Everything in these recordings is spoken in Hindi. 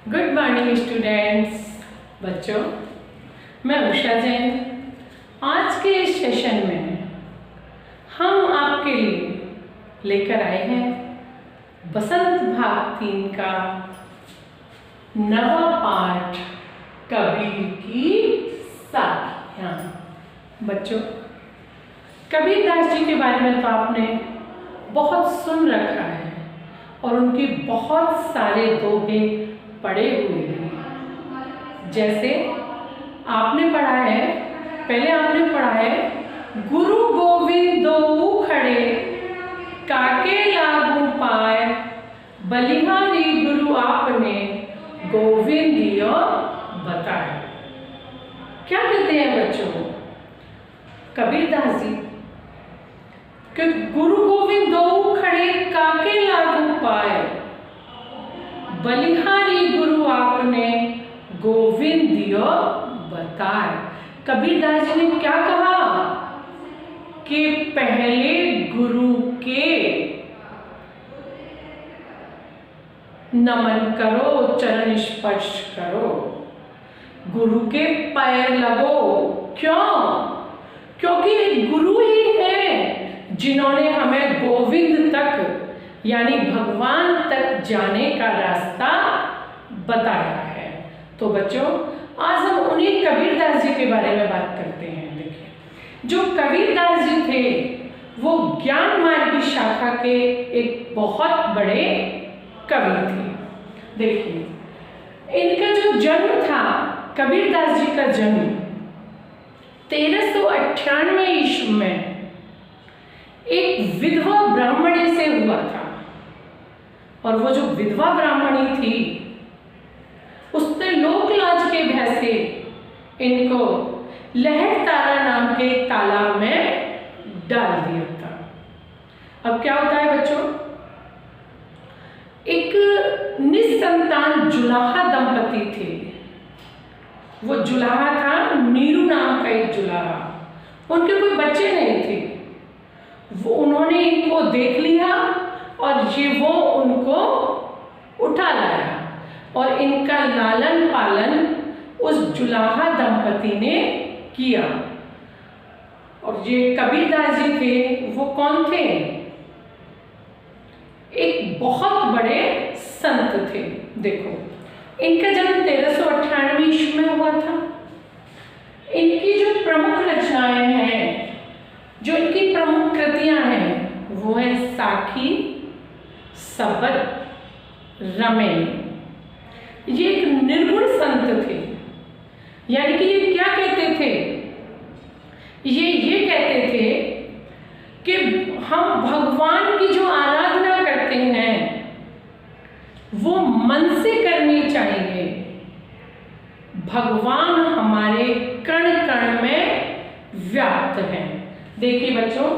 Good morning students. बच्चों, मैं उषा जैन। आज के इस सेशन में हम आपके लिए लेकर आए हैं बसंत भाग 3 का नवा पाठ, कबीर की साखियाँ। बच्चों, कबीर दास जी के बारे में तो आपने बहुत सुन रखा है और उनकी बहुत सारे दोहे पढ़े हुए हैं। जैसे आपने पढ़ा है, पहले आपने पढ़ा है, गुरु गोविंद दो खड़े काके लागू पाए, बलिहारी गुरु आपने गोविंद दियो बताए। क्या कहते हैं बच्चों कबीर दास जी कि गुरु गोविंद दो खड़े काके लागू पाए, बलिहारी गुरु आपने गोविंद दियो बताए। कबीर दास जी ने क्या कहा कि पहले गुरु के नमन करो, चरण स्पर्श करो, गुरु के पैर लगो। क्यों? क्योंकि गुरु ही है जिन्होंने हमें गोविंद तक यानी भगवान तक जाने का रास्ता बताया है। तो बच्चों, आज हम उन्हीं कबीर दास जी के बारे में बात करते हैं। देखिए, जो कबीर दास जी थे वो ज्ञान मार्ग की शाखा के एक बहुत बड़े कवि थे। देखिए, इनका जो जन्म था, कबीर दास जी का जन्म 1398 ईस्वी में एक विधवा ब्राह्मणी से हुआ था। और वो जो विधवा ब्राह्मणी थी उसने लोक लाज के भय से इनको लहर तारा नाम के तालाब में डाल दिया था। अब क्या होता है बच्चों, एक निसंतान जुलाहा दंपति थे। वो जुलाहा था, नीरू नाम का एक जुलाहा। उनके कोई बच्चे नहीं थे। वो उन्होंने इनको देख लिया और वो उनको उठा लाया और इनका लालन पालन उस जुलाहा दंपति ने किया। और ये कबीर दास जी थे, वो कौन थे? एक बहुत बड़े संत थे। देखो, इनका जन्म 1398 ईस्वी में हुआ था। इनकी जो प्रमुख रचनाएं हैं, जो इनकी प्रमुख कृतियां हैं, वो है साखी, सबद, रमेन। ये एक निर्गुण संत थे। यानी कि ये क्या कहते थे? ये कहते थे कि हम भगवान की जो आराधना करते हैं वो मन से करनी चाहिए। भगवान हमारे कण कण में व्याप्त हैं। देखिए बच्चों,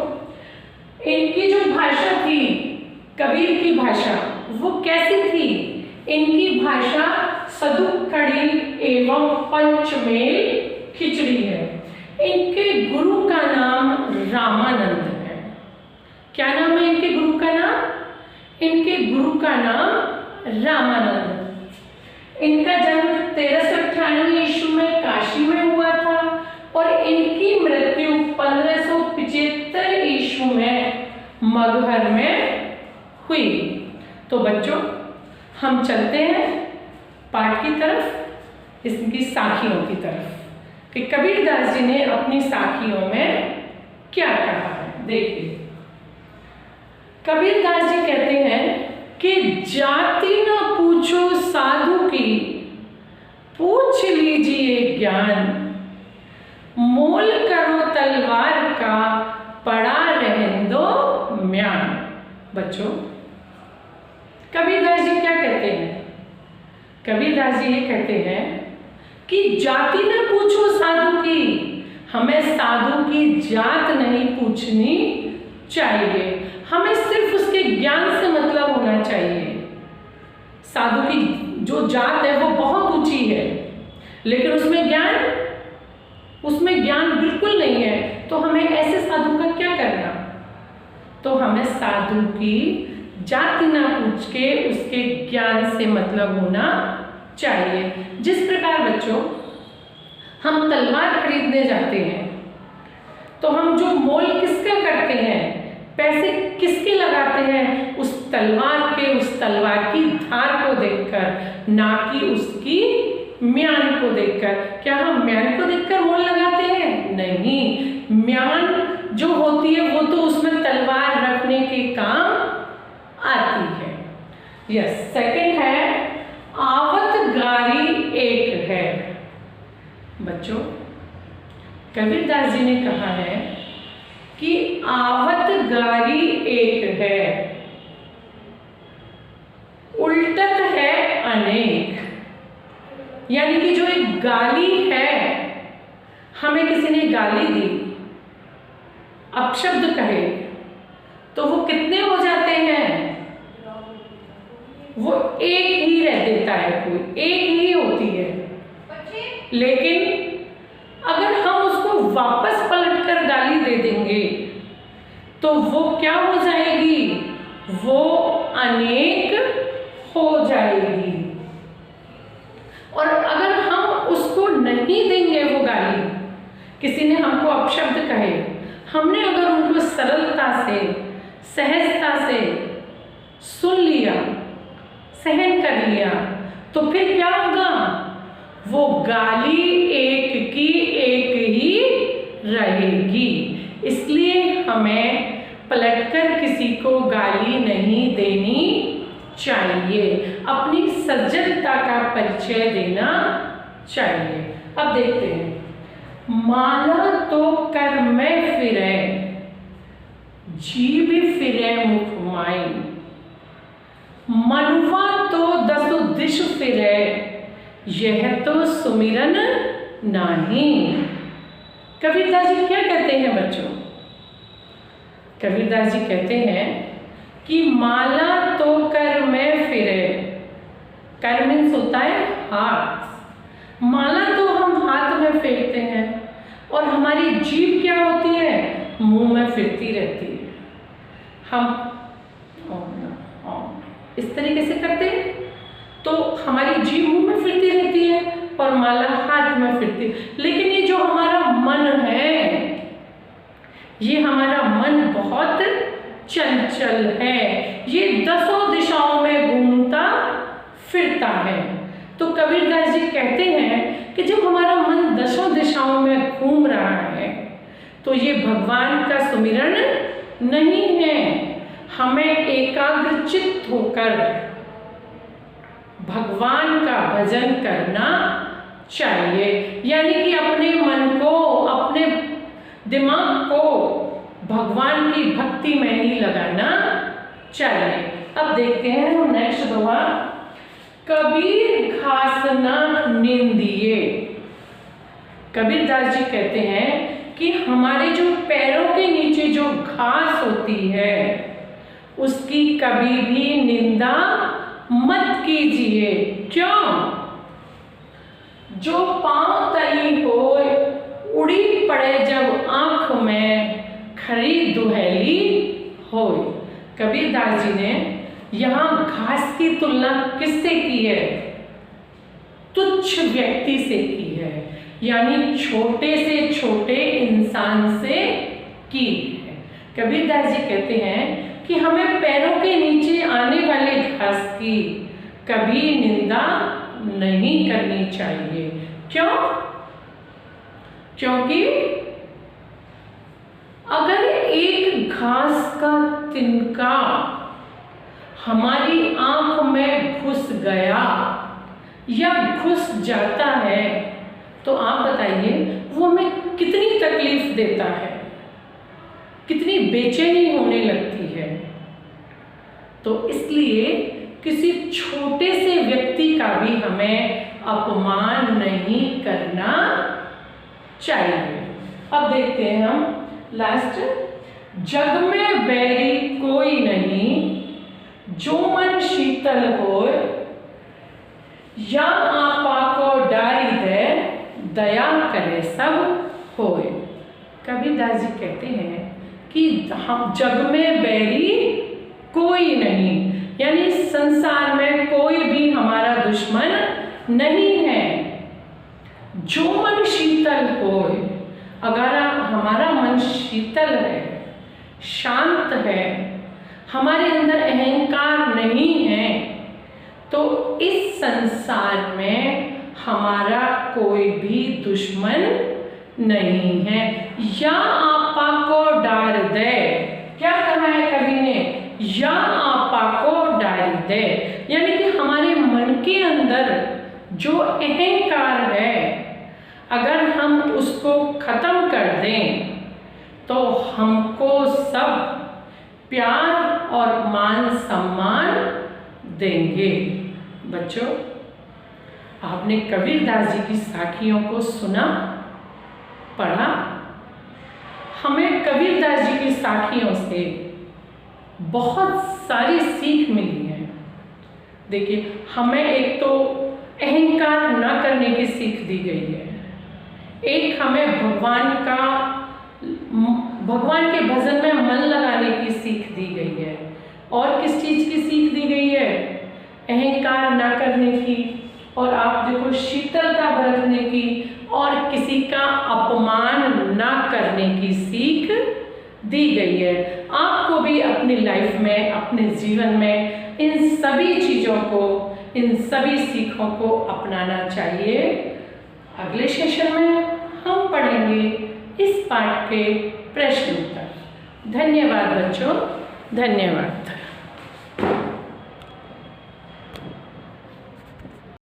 इनकी जो भाषा थी, कबीर की भाषा, वो कैसी थी? इनकी भाषा सदुखड़ी एवं पंचमेल खिचड़ी है। इनके गुरु का नाम रामानंद है। क्या नाम है इनके गुरु का नाम? इनके गुरु का नाम रामानंद। इनका जन्म 1398 ईस्वी में काशी में हुआ था और इनकी मृत्यु 1575 ईस्वी में मगहर में हुई। तो बच्चों, हम चलते हैं पाठ की तरफ, इसकी साखियों की तरफ कि कबीर दास जी ने अपनी साखियों में क्या कहा है। देखिए, कबीर दास जी कहते हैं कि जाति न पूछो साधु की, पूछ लीजिए ज्ञान, मोल करो तलवार का, पड़ा रहने दो म्यान। बच्चों, कबीर दास जी क्या कहते हैं? कबीर दास जी ये कहते हैं कि जाति न पूछो साधु की, हमें साधु की जात नहीं पूछनी चाहिए, हमें सिर्फ उसके ज्ञान से मतलब होना चाहिए। साधु की जो जात है वो बहुत ऊंची है, लेकिन उसमें ज्ञान बिल्कुल नहीं है। तो हमें ऐसे साधु का क्या करना? तो हमें साधु की जाति ना पूछ के उसके ज्ञान से मतलब होना चाहिए। जिस प्रकार बच्चों हम तलवार खरीदने जाते हैं तो हम जो मोल किसका करते हैं, पैसे किसके लगाते हैं, उस तलवार की धार को देखकर, ना कि उसकी म्यान को देखकर। क्या हम म्यान को देखकर मोल लगाते हैं? नहीं, म्यान जो होती है वो तो उसमें तलवार रखने के काम आती है। यस, सेकंड है आवत गारी एक है। बच्चों कबीरदास जी ने कहा है कि आवत गारी एक है, उल्टत है अनेक। यानी कि जो एक गाली है, हमें किसी ने गाली दी, अपशब्द कहे, तो वो कितने हो जाते हैं? वो एक ही रह देता है, कोई एक ही होती है। लेकिन अगर हम उसको वापस पलटकर गाली दे देंगे तो वो क्या हो जाएगी? वो अनेक हो जाएगी। और अगर हम उसको नहीं देंगे वो गाली, किसी ने हमको अपशब्द कहे, हमने अगर उनको सरलता से, सहजता से सुन लिया, सहन कर लिया, तो फिर क्या होगा? वो गाली एक की एक ही रहेगी। इसलिए हमें पलटकर किसी को गाली नहीं देनी चाहिए, अपनी सज्जनता का परिचय देना चाहिए। अब देखते हैं, माला तो कर में फिरे, जीभ फिरे मुख माई, मनुआ तो दसु दिश फिरे, यह तो सुमिरन नहीं। कबीरदास जी क्या कहते हैं बच्चों? कबीरदास जी कहते हैं कि माला तो कर में फिरे, कर मीन्स होता है हाथ। माला तो हम हाथ में फेरते हैं और हमारी जीभ क्या होती है? मुंह में फिरती रहती है। हम इस तरीके से करते हैं तो हमारी जीभ मुंह में फिरती रहती है और माला हाथ में फिरती है। लेकिन ये जो हमारा मन है, ये हमारा मन बहुत चंचल है, ये दसों दिशाओं में घूमता फिरता है। तो कबीरदास जी कहते हैं कि जब हमारा मन दसों दिशाओं में घूम रहा है तो ये भगवान का सुमिरन नहीं है। हमें एकाग्रचित्त होकर भगवान का भजन करना चाहिए। यानी कि अपने मन को, अपने दिमाग को भगवान की भक्ति में ही लगाना चाहिए। अब देखते हैं हम नेक्स्ट दोहा, कबीर घास न निंदिए। कबीरदास जी कहते हैं कि हमारे जो पैरों के नीचे जो घास होती है उसकी कभी भी निंदा मत कीजिए। क्यों? जो पांव तली हो उड़ी पड़े जब आंख में, खरी दुहेली हो। कबीरदास जी ने यहाँ घास की तुलना किससे की है? तुच्छ व्यक्ति से की है, यानी छोटे से छोटे इंसान से की है। कबीरदास जी कहते हैं कि हमें पैरों के नीचे आने वाले घास की कभी निंदा नहीं करनी चाहिए। क्यों? क्योंकि अगर एक घास का तिनका हमारी आंख में घुस गया या घुस जाता है तो आप बताइए वो हमें कितनी तकलीफ देता है, कितनी बेचैनी होने लगती है। तो इसलिए किसी छोटे से व्यक्ति का भी हमें अपमान नहीं करना चाहिए। अब देखते हैं हम लास्ट, जग में बैरी कोई नहीं, जो मन शीतल होए, या आपा को डारी दे, दया करे सब होए। कबीरदास जी कहते हैं कि हम जग में बैरी कोई नहीं, यानी संसार में कोई भी हमारा दुश्मन नहीं है। जो मन शीतल होए, अगर हमारा मन शीतल है, शांत है, हमारे अंदर अहंकार नहीं है, तो इस संसार में हमारा कोई भी दुश्मन नहीं है। या आपा को डार दे, क्या कहा है कवि ने? या आपा को डार दे, यानी कि हमारे मन के अंदर जो अहंकार है, अगर हम उसको खत्म कर दें तो हमको सब प्यार और मान सम्मान देंगे। बच्चों, आपने कबीरदास जी की साखियों को सुना, पढ़ा? हमें कबीरदास जी की साखियों से बहुत सारी सीख मिली है। देखिए, हमें एक तो अहंकार न करने की सीख दी गई है, एक हमें भगवान के भजन में मन लगाने की सीख दी गई है, और किस चीज़ की सीख दी गई है? अहंकार ना करने की, और आप देखो शीतलता बरतने की, और किसी का अपमान ना करने की सीख दी गई है। आपको भी अपनी लाइफ में, अपने जीवन में इन सभी चीज़ों को, इन सभी सीखों को अपनाना चाहिए। अगले सेशन में हम पढ़ेंगे इस पाठ के प्रश्न उत्तर। धन्यवाद बच्चों, धन्यवाद।